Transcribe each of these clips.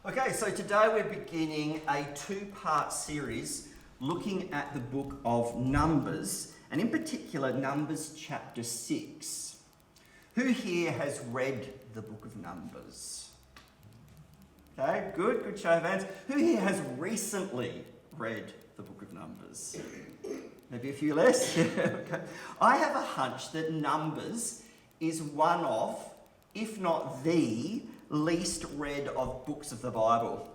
Okay, so today we're beginning a two-part series looking at the book of Numbers, and in particular Numbers chapter 6. Who here has read the book of Numbers? Okay, good show of hands. Who here has recently read the book of Numbers? Maybe a few less? Okay. I have a hunch that Numbers is one of, if not the, least read of books of the Bible.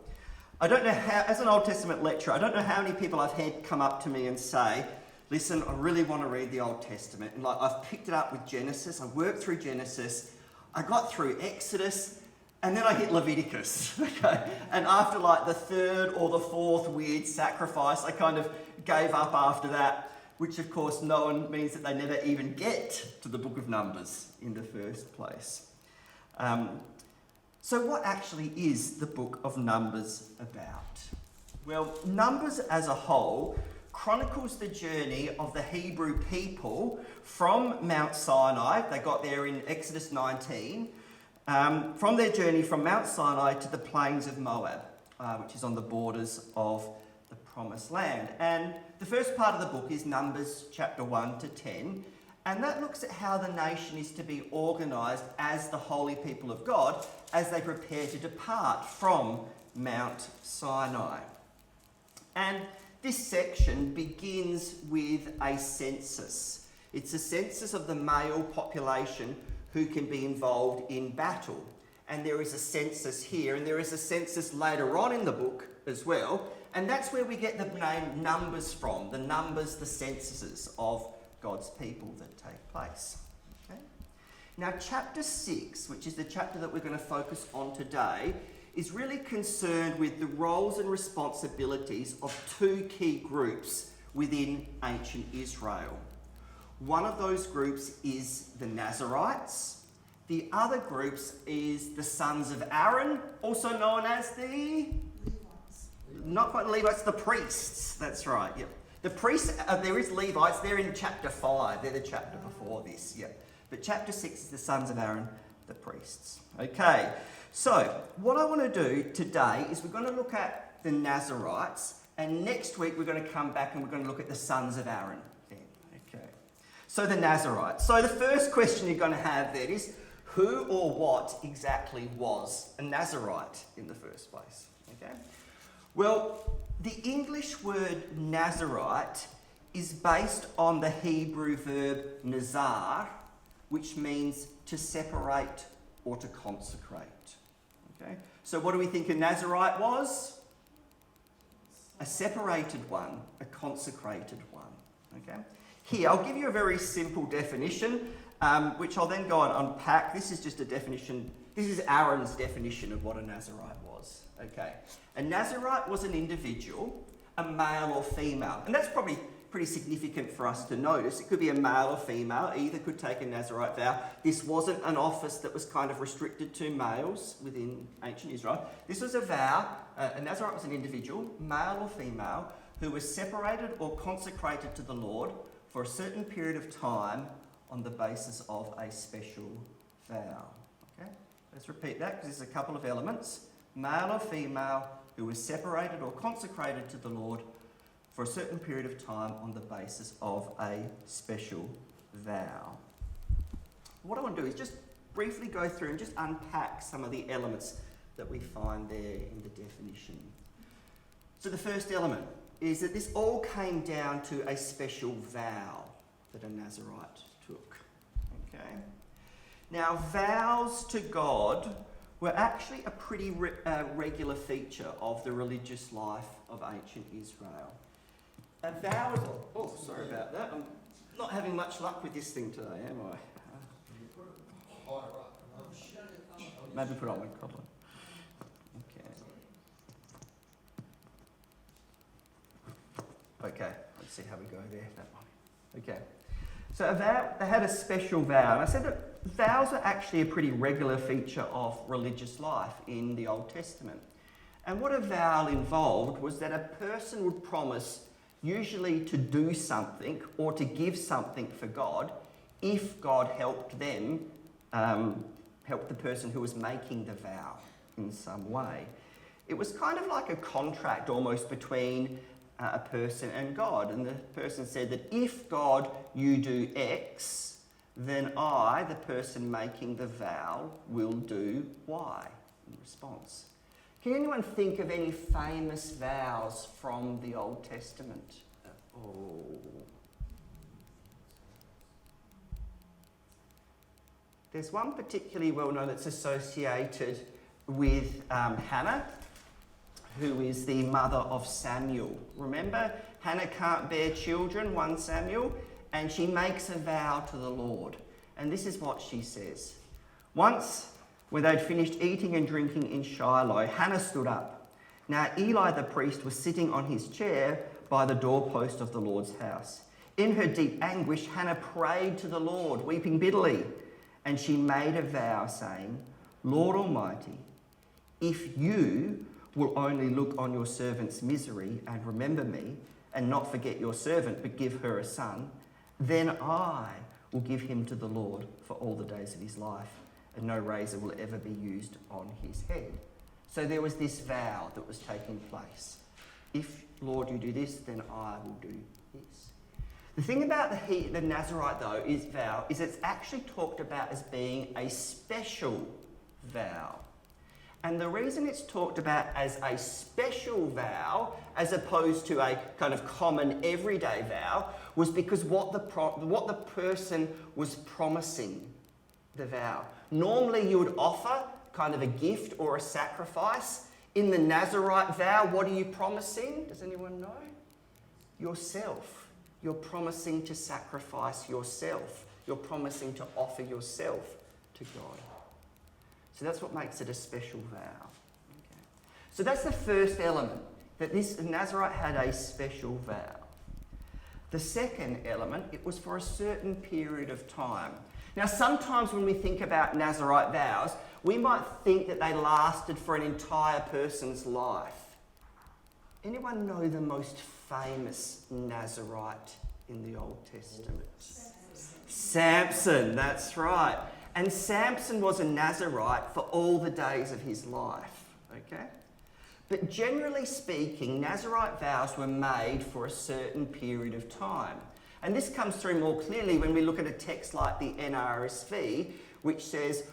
I don't know how, as an Old Testament lecturer, I don't know how many people I've had come up to me and say, listen, I really want to read the Old Testament. And I've picked it up with Genesis, I worked through Genesis, I got through Exodus, and then I hit Leviticus. Okay? And after the third or the fourth weird sacrifice, I kind of gave up after that, which of course means that they never even get to the book of Numbers in the first place. So what actually is the book of Numbers about? Well, Numbers as a whole chronicles the journey of the Hebrew people from Mount Sinai. They got there in Exodus 19. From their journey from Mount Sinai to the plains of Moab, which is on the borders of the Promised Land. And the first part of the book is Numbers chapter 1 to 10. And that looks at how the nation is to be organised as the holy people of God as they prepare to depart from Mount Sinai. And this section begins with a census. It's a census of the male population who can be involved in battle. And there is a census here, and there is a census later on in the book as well. And that's where we get the name Numbers from, the numbers, the censuses of God's people that take place. Okay? Now, chapter 6, which is the chapter that we're going to focus on today, is really concerned with the roles and responsibilities of two key groups within ancient Israel. One of those groups is the Nazarites. The other groups is the sons of Aaron, also known as the Levites. Not quite the Levites, the priests. That's right. Yep. The priests, there is Levites, they're in chapter 5, they're the chapter before this, yeah. But chapter 6 is the sons of Aaron, the priests. Okay, so what I want to do today is we're going to look at the Nazarites, and next week we're going to come back and we're going to look at the sons of Aaron then. Okay, so the Nazarites. So the first question you're going to have then is, who or what exactly was a Nazarite in the first place? Okay, well, the English word Nazarite is based on the Hebrew verb nazar, which means to separate or to consecrate. Okay? So what do we think a Nazarite was? A separated one, a consecrated one. Okay? Here, I'll give you a very simple definition, which I'll then go and unpack. This is just a definition. This is Aaron's definition of what a Nazarite was. Okay, a Nazarite was an individual, a male or female, and that's probably pretty significant for us to notice. It could be a male or female, either could take a Nazarite vow. This wasn't an office that was kind of restricted to males within ancient Israel. This was a vow. A Nazarite was an individual, male or female, who was separated or consecrated to the Lord for a certain period of time on the basis of a special vow. Okay, let's repeat that because there's a couple of elements. Male or female who was separated or consecrated to the Lord for a certain period of time on the basis of a special vow. What I want to do is just briefly go through and just unpack some of the elements that we find there in the definition. So the first element is that this all came down to a special vow that a Nazarite took. Okay. Now, vows to God were actually a pretty regular feature of the religious life of ancient Israel. A vow is... Oh, sorry about that. I'm not having much luck with this thing today, am I? Maybe put on my collar. Okay, let's see how we go there. That one. Okay. So a vow, they had a special vow. And I said that vows are actually a pretty regular feature of religious life in the Old Testament. And what a vow involved was that a person would promise usually to do something or to give something for God if God helped them, helped the person who was making the vow in some way. It was kind of like a contract almost between a person and God. And the person said that if God, you do X, then I, the person making the vow, will do Y in response. Can anyone think of any famous vows from the Old Testament? There's one particularly well known that's associated with Hannah, who is the mother of Samuel. Remember, Hannah can't bear children, 1 Samuel, and she makes a vow to the Lord. And this is what she says. Once, when they'd finished eating and drinking in Shiloh, Hannah stood up. Now Eli the priest was sitting on his chair by the doorpost of the Lord's house. In her deep anguish, Hannah prayed to the Lord, weeping bitterly. And she made a vow, saying, Lord Almighty, if you will only look on your servant's misery and remember me, and not forget your servant, but give her a son, then I will give him to the Lord for all the days of his life, and no razor will ever be used on his head. So there was this vow that was taking place. If, Lord, you do this, then I will do this. The thing about the Nazarite, though, is it's actually talked about as being a special vow. And the reason it's talked about as a special vow, as opposed to a kind of common everyday vow, was because what the person was promising the vow. Normally you would offer kind of a gift or a sacrifice. In the Nazarite vow, what are you promising? Does anyone know? Yourself. You're promising to sacrifice yourself. You're promising to offer yourself to God. So that's what makes it a special vow. Okay. So that's the first element, that this Nazarite had a special vow. The second element, it was for a certain period of time. Now, sometimes when we think about Nazarite vows, we might think that they lasted for an entire person's life. Anyone know the most famous Nazarite in the Old Testament? Samson, that's right. And Samson was a Nazarite for all the days of his life, okay? But generally speaking, Nazarite vows were made for a certain period of time. And this comes through more clearly when we look at a text like the NRSV, which says,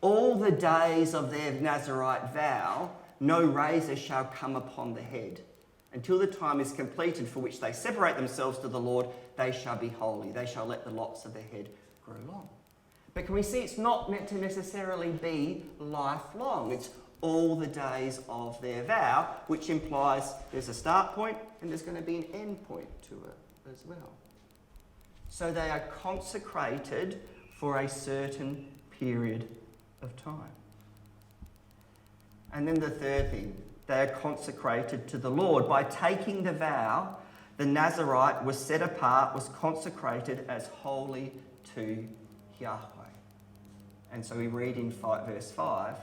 all the days of their Nazarite vow, no razor shall come upon the head. Until the time is completed for which they separate themselves to the Lord, they shall be holy. They shall let the locks of their head grow long. But can we see it's not meant to necessarily be lifelong. It's all the days of their vow, which implies there's a start point and there's going to be an end point to it as well. So they are consecrated for a certain period of time. And then the third thing, they are consecrated to the Lord. By taking the vow, the Nazarite was set apart, was consecrated as holy to Yahweh. And so we read in verse 5,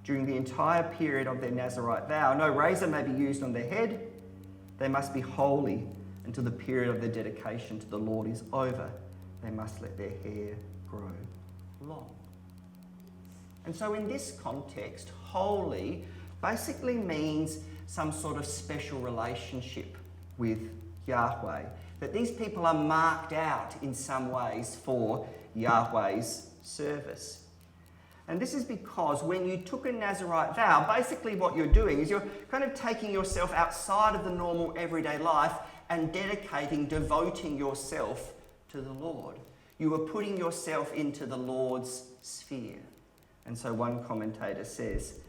during the entire period of their Nazarite vow, no razor may be used on their head. They must be holy until the period of their dedication to the Lord is over. They must let their hair grow long. And so in this context, holy basically means some sort of special relationship with Yahweh. That these people are marked out in some ways for Yahweh's service. And this is because when you took a Nazarite vow, basically what you're doing is you're kind of taking yourself outside of the normal everyday life and devoting yourself to the Lord. You are putting yourself into the Lord's sphere. And so one commentator says,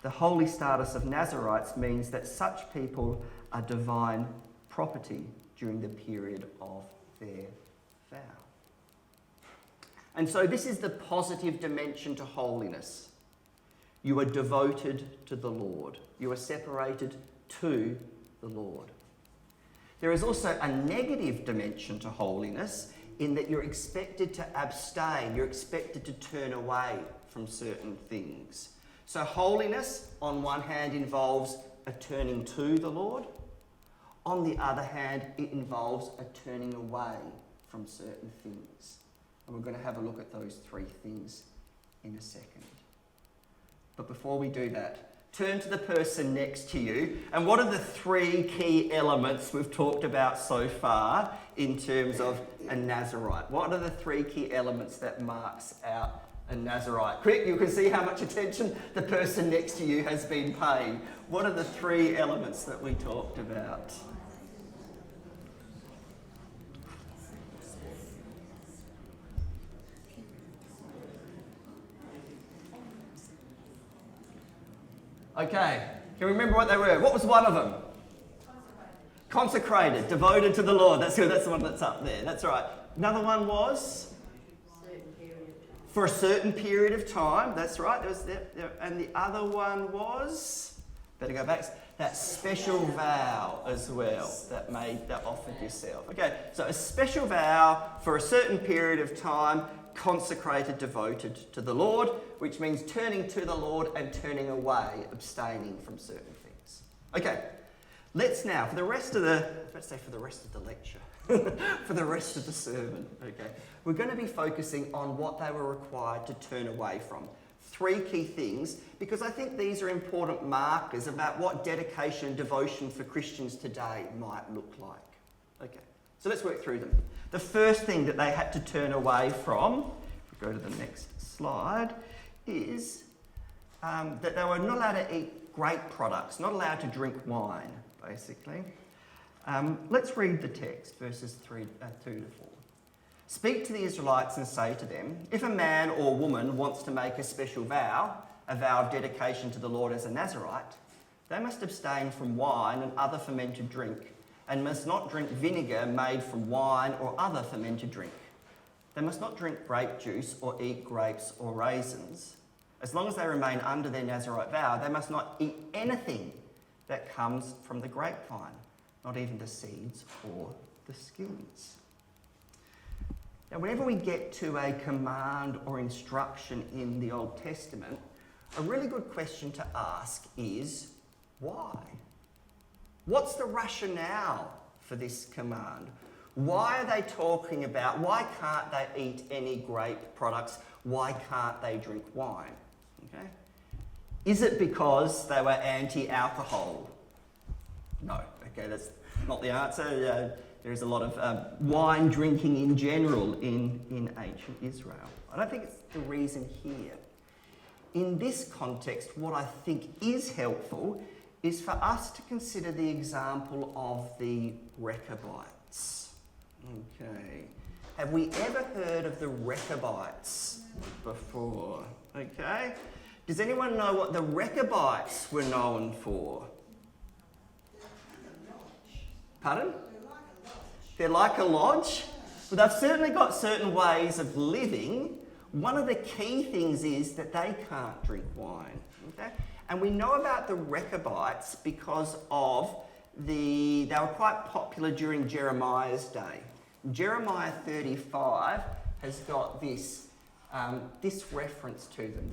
the holy status of Nazarites means that such people are divine property during the period of their vow. And so this is the positive dimension to holiness. You are devoted to the Lord. You are separated to the Lord. There is also a negative dimension to holiness in that you're expected to abstain. You're expected to turn away from certain things. So holiness, on one hand, involves a turning to the Lord. On the other hand, it involves a turning away from certain things. And we're going to have a look at those three things in a second. But before we do that, turn to the person next to you, and what are the three key elements we've talked about so far in terms of a Nazarite? What are the three key elements that marks out a Nazarite? Quick, you can see how much attention the person next to you has been paying. What are the three elements that we talked about? Okay, can we remember what they were? What was one of them? Consecrated, devoted to the Lord. That's good. That's the one that's up there. That's right. Another one was? For a certain period of time. That's right. There was that. And the other one was? Better go back. That special vow as well that offered yourself. Okay, so a special vow for a certain period of time, consecrated, devoted to the Lord, which means turning to the Lord and turning away, abstaining from certain things. Okay, let's now, for the rest of the lecture, for the rest of the sermon, okay, we're going to be focusing on what they were required to turn away from. Three key things, because I think these are important markers about what dedication and devotion for Christians today might look like. Okay, so let's work through them. The first thing that they had to turn away from, if we go to the next slide, is that they were not allowed to eat grape products, not allowed to drink wine, basically. Let's read the text, verses 2 to 4. Speak to the Israelites and say to them, if a man or woman wants to make a special vow, a vow of dedication to the Lord as a Nazarite, they must abstain from wine and other fermented drink, and must not drink vinegar made from wine or other fermented drink. They must not drink grape juice or eat grapes or raisins. As long as they remain under their Nazarite vow, they must not eat anything that comes from the grapevine, not even the seeds or the skins. Now, whenever we get to a command or instruction in the Old Testament, a really good question to ask is, why? What's the rationale for this command? Why are they talking about, why can't they eat any grape products? Why can't they drink wine? Okay. Is it because they were anti-alcohol? No. Okay, that's not the answer. There's a lot of wine drinking in general in ancient Israel. I don't think it's the reason here. In this context, what I think is helpful is for us to consider the example of the Rechabites. Okay. Have we ever heard of the Rechabites before? Okay. Does anyone know what the Rechabites were known for? Pardon? They're like a lodge. Well, they've certainly got certain ways of living. One of the key things is that they can't drink wine. Okay? And we know about the Rechabites because of they were quite popular during Jeremiah's day. Jeremiah 35 has got this reference to them.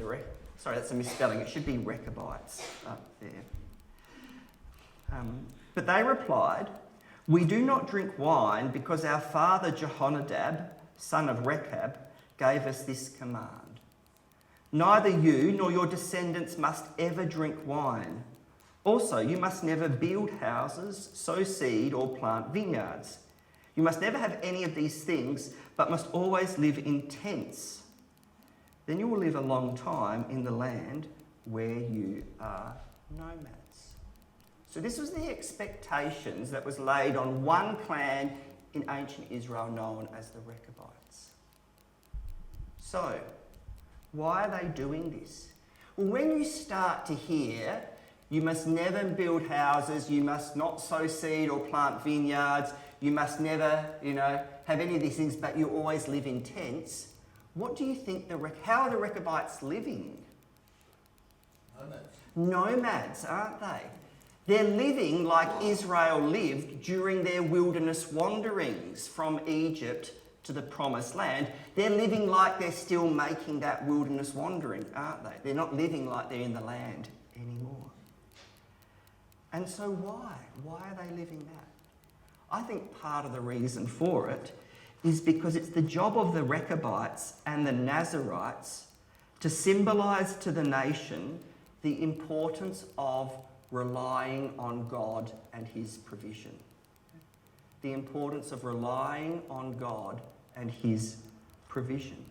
Sorry, that's a misspelling. It should be Rechabites up there. But they replied, "We do not drink wine because our father Jehonadab, son of Rechab, gave us this command. Neither you nor your descendants must ever drink wine. Also, you must never build houses, sow seed, or plant vineyards. You must never have any of these things, but must always live in tents. Then you will live a long time in the land where you are nomads." So this was the expectations that was laid on one clan in ancient Israel known as the Rechabites. So, why are they doing this? Well, when you start to hear, you must never build houses, you must not sow seed or plant vineyards, you must never, have any of these things, but you always live in tents, what do you think how are the Rechabites living? Nomads, aren't they? They're living like Israel lived during their wilderness wanderings from Egypt to the promised land. They're living like they're still making that wilderness wandering, aren't they? They're not living like they're in the land anymore. And so why? Why are they living that? I think part of the reason for it is because it's the job of the Rechabites and the Nazarites to symbolise to the nation the importance of relying on God and his provision. The importance of relying on God and his provision.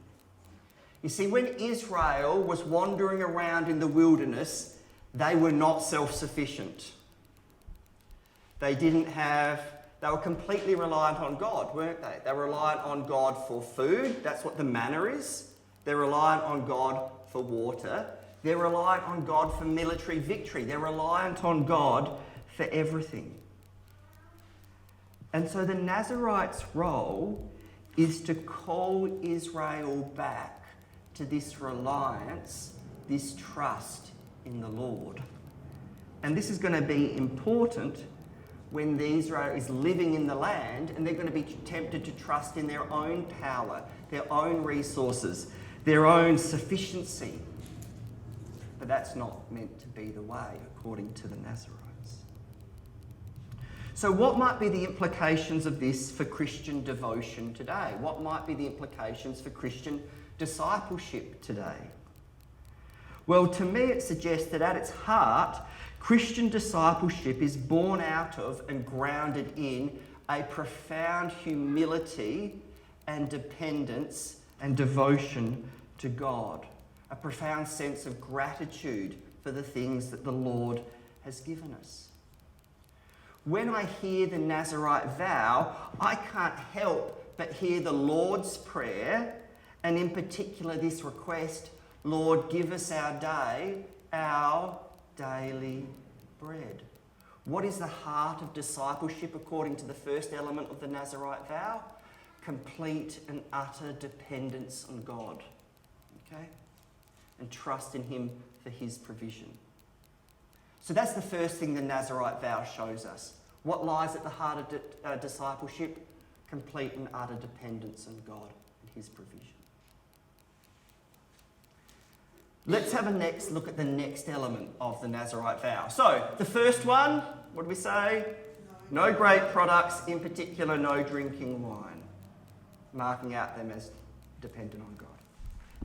You see, when Israel was wandering around in the wilderness, they were not self-sufficient. They were completely reliant on God, weren't they? They were reliant on God for food. That's what the manna is. They're reliant on God for water. They're reliant on God for military victory. They're reliant on God for everything. And so the Nazarites' role is to call Israel back to this reliance, this trust in the Lord. And this is going to be important when Israel is living in the land and they're going to be tempted to trust in their own power, their own resources, their own sufficiency. But that's not meant to be the way, according to the Nazarites. So what might be the implications of this for Christian devotion today? What might be the implications for Christian discipleship today? Well, to me it suggests that at its heart, Christian discipleship is born out of and grounded in a profound humility and dependence and devotion to God. A profound sense of gratitude for the things that the Lord has given us. When I hear the Nazarite vow, I can't help but hear the Lord's Prayer, and in particular this request, Lord, give us our daily bread. What is the heart of discipleship according to the first element of the Nazarite vow? Complete and utter dependence on God. Okay? And trust in him for his provision. So that's the first thing the Nazarite vow shows us. What lies at the heart of discipleship? Complete and utter dependence on God and his provision. Let's have a next look at the next element of the Nazarite vow. So, the first one, what do we say? No grape products, in particular no drinking wine. Marking out them as dependent on God.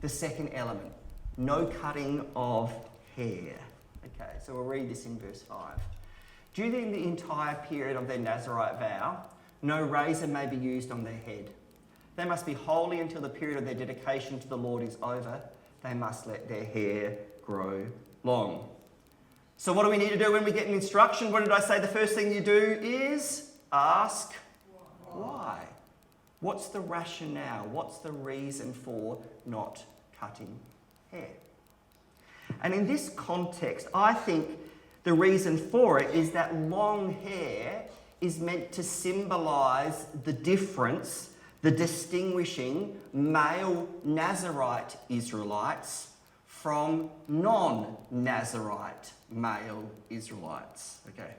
The second element, no cutting of hair. Okay, so we'll read this in verse 5. During the entire period of their Nazarite vow, no razor may be used on their head. They must be holy until the period of their dedication to the Lord is over. They must let their hair grow long. So what do we need to do when we get an instruction? What did I say the first thing you do is ask why. What's the rationale? What's the reason for not cutting hair? And in this context, I think the reason for it is that long hair is meant to symbolise the difference, the distinguishing male Nazarite Israelites from non-Nazarite male Israelites. Okay.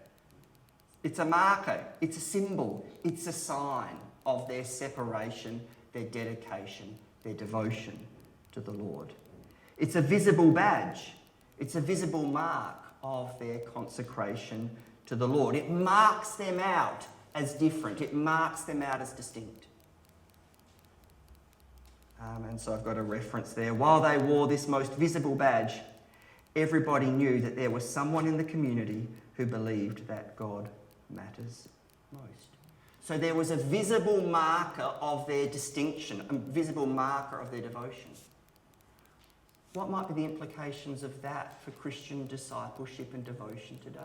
It's a marker, it's a symbol, it's a sign of their separation, their dedication, their devotion to the Lord. It's a visible badge. It's a visible mark of their consecration to the Lord. It marks them out as different. It marks them out as distinct. And so I've got a reference there. While they wore this most visible badge, everybody knew that there was someone in the community who believed that God matters most. So there was a visible marker of their distinction, a visible marker of their devotion. What might be the implications of that for Christian discipleship and devotion today?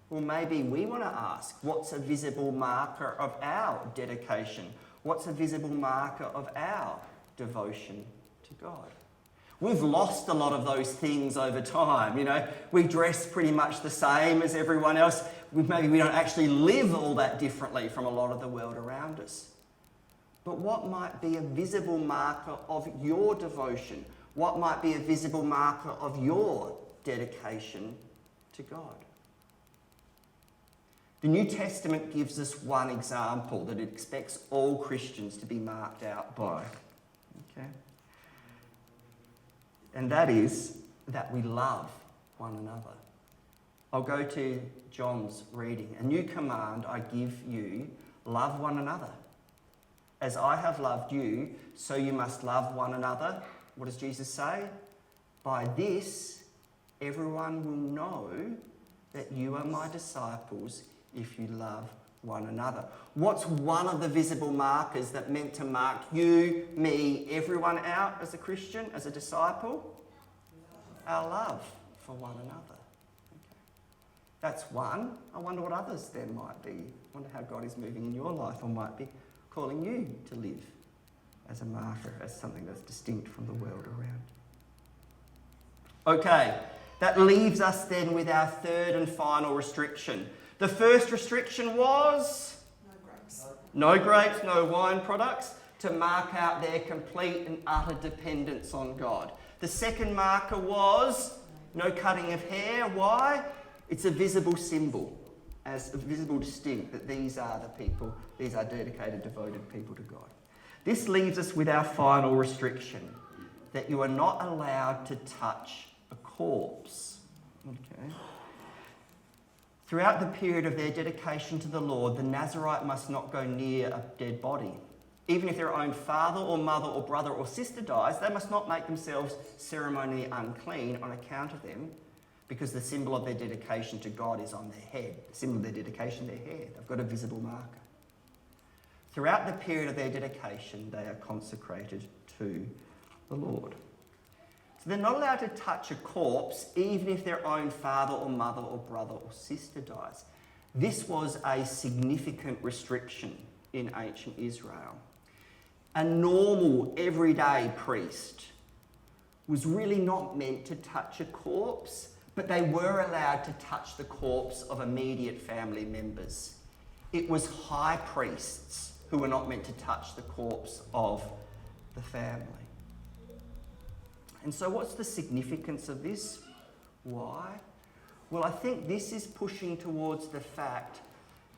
Well, maybe we want to ask, what's a visible marker of our dedication? What's a visible marker of our devotion to God? We've lost a lot of those things over time. You know, we dress pretty much the same as everyone else. Maybe we don't actually live all that differently from a lot of the world around us. But what might be a visible marker of your devotion? What might be a visible marker of your dedication to God? The New Testament gives us one example that it expects all Christians to be marked out by. Okay? And that is that we love one another. I'll go to John's reading. A new command I give you, love one another. As I have loved you, so you must love one another. What does Jesus say? By this, Everyone will know that you are my disciples if you love one another. What's one of the visible markers that meant to mark you, me, everyone out as a Christian, as a disciple? Our love for one another. Okay. That's one. I wonder what others there might be. I wonder how God is moving in your life or might be calling you to live as a marker, as something that's distinct from the world around. Okay, that leaves us then with our third and final restriction. The first restriction was no grapes, no wine products, to mark out their complete and utter dependence on God. The second marker was no cutting of hair. Why? It's a visible symbol, as a visible distinct that these are the people, these are dedicated, devoted people to God. This leaves us with our final restriction, that you are not allowed to touch a corpse. Okay. Throughout the period of their dedication to the Lord, the Nazarite must not go near a dead body. Even if their own father or mother or brother or sister dies, they must not make themselves ceremonially unclean on account of them, because the symbol of their dedication to God is on their head. The symbol of their dedication, their hair. They've got a visible marker. Throughout the period of their dedication, they are consecrated to the Lord. So they're not allowed to touch a corpse, even if their own father or mother or brother or sister dies. This was a significant restriction in ancient Israel. A normal, everyday priest was really not meant to touch a corpse, but they were allowed to touch the corpse of immediate family members. It was high priests who were not meant to touch the corpse of the family. And so what's the significance of this? Why? Well, I think this is pushing towards the fact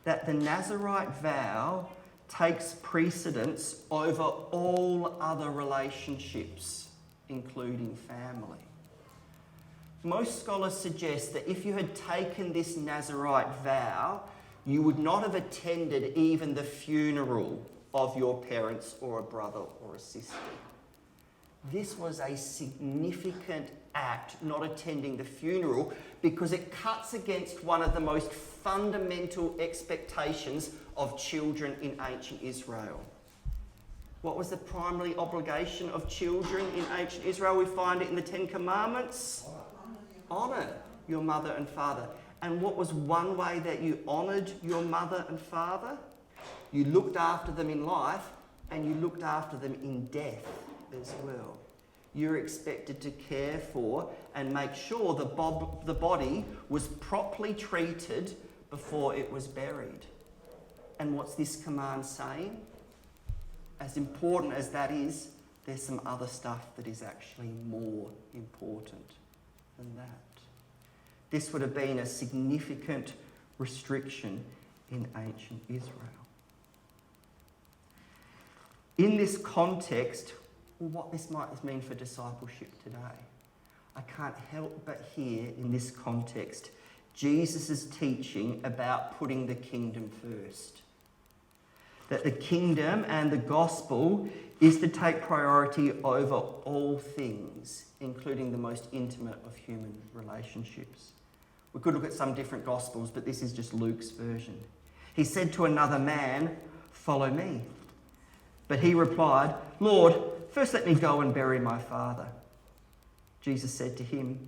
that the Nazarite vow takes precedence over all other relationships, including family. Most scholars suggest that if you had taken this Nazarite vow, you would not have attended even the funeral of your parents or a brother or a sister. This was a significant act, not attending the funeral, because it cuts against one of the most fundamental expectations of children in ancient Israel. What was the primary obligation of children in ancient Israel? We find it in the Ten Commandments. Honour your mother and father. And what was one way that you honoured your mother and father? You looked after them in life and you looked after them in death as well. You're expected to care for and make sure the body was properly treated before it was buried. And what's this command saying? As important as that is, there's some other stuff that is actually more important than that. This would have been a significant restriction in ancient Israel. In this context, what this might mean for discipleship today, I can't help but hear in this context Jesus' teaching about putting the kingdom first. That the kingdom and the gospel is to take priority over all things, including the most intimate of human relationships. We could look at some different gospels, but this is just Luke's version. He said to another man, "Follow me." But he replied, "Lord, first let me go and bury my father." Jesus said to him,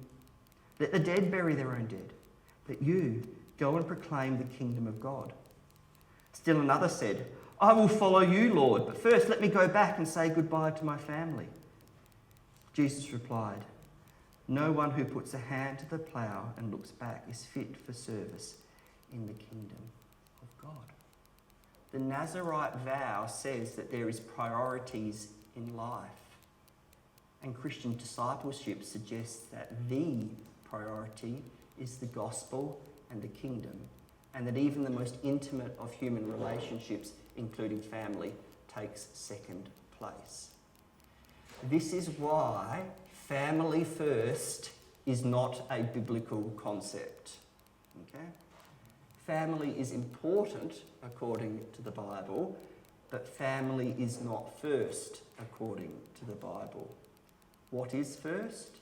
"Let the dead bury their own dead, but you go and proclaim the kingdom of God." Still another said, "I will follow you, Lord, but first let me go back and say goodbye to my family." Jesus replied, "No one who puts a hand to the plough and looks back is fit for service in the kingdom of God." The Nazarite vow says that there is priorities in life. And Christian discipleship suggests that the priority is the gospel and the kingdom, and that even the most intimate of human relationships, including family, takes second place. This is why family first is not a biblical concept. Okay? Family is important according to the Bible, but family is not first according to the Bible. What is first?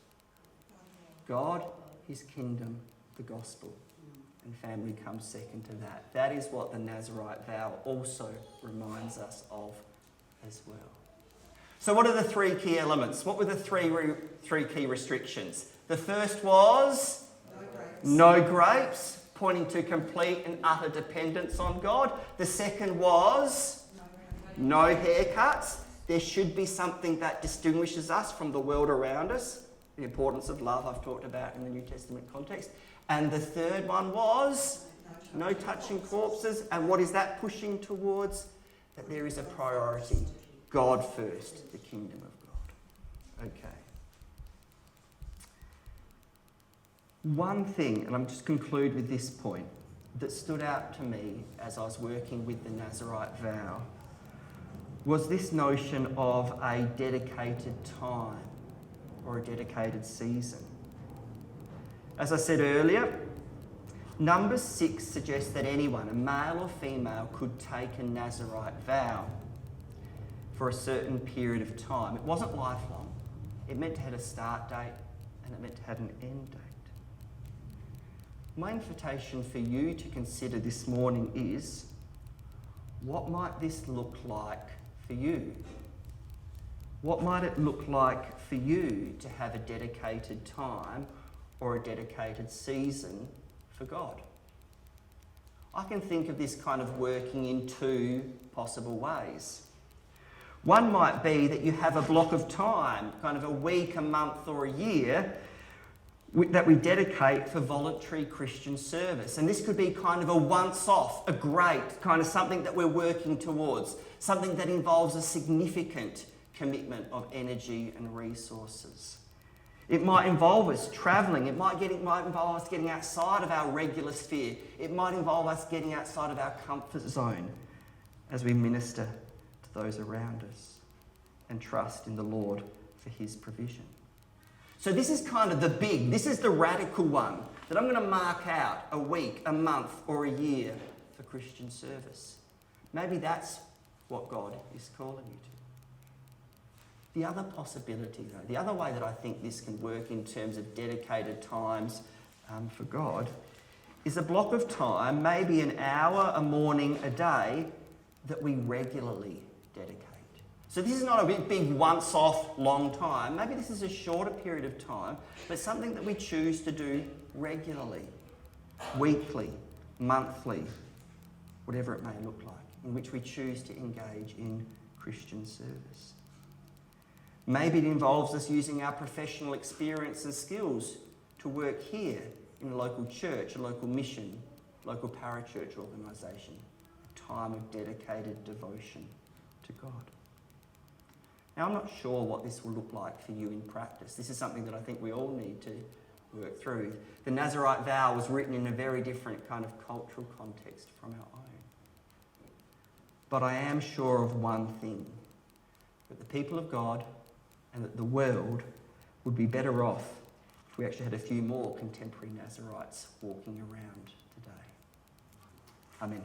God his kingdom, the gospel. And family comes second to that. That is what the Nazarite vow also reminds us of as well. So what are the three key elements? What were the three key restrictions? The first was no grapes, pointing to complete and utter dependence on God. The second was no haircuts. There should be something that distinguishes us from the world around us. The importance of love I've talked about in the New Testament context. And the third one was no touching corpses. And what is that pushing towards? That there is a priority. God first, the kingdom of God. Okay. One thing, and I'm just conclude with this point, that stood out to me as I was working with the Nazarite vow was this notion of a dedicated time or a dedicated season. As I said earlier, Numbers 6 suggests that anyone, a male or female, could take a Nazarite vow for a certain period of time. It wasn't lifelong. It meant to have a start date and it meant to have an end date. My invitation for you to consider this morning is, what might this look like for you? What might it look like for you to have a dedicated time or a dedicated season for God? I can think of this kind of working in two possible ways. One might be that you have a block of time, kind of a week, a month or a year, that we dedicate for voluntary Christian service. And this could be kind of a once-off, a great, kind of something that we're working towards, something that involves a significant commitment of energy and resources. It might involve us travelling. It might involve us getting outside of our regular sphere. It might involve us getting outside of our comfort zone as we minister to those around us and trust in the Lord for his provision. So this is kind of this is the radical one that I'm going to mark out a week, a month or a year for Christian service. Maybe that's what God is calling you to. The other possibility, though, the other way that I think this can work in terms of dedicated times for God, is a block of time, maybe an hour, a morning, a day, that we regularly dedicate. So this is not a big once-off long time. Maybe this is a shorter period of time, but something that we choose to do regularly, weekly, monthly, whatever it may look like, in which we choose to engage in Christian service. Maybe it involves us using our professional experience and skills to work here in a local church, a local mission, local parachurch organisation, a time of dedicated devotion to God. Now, I'm not sure what this will look like for you in practice. This is something that I think we all need to work through. The Nazarite vow was written in a very different kind of cultural context from our own. But I am sure of one thing, that the people of God and that the world would be better off if we actually had a few more contemporary Nazarites walking around today. Amen.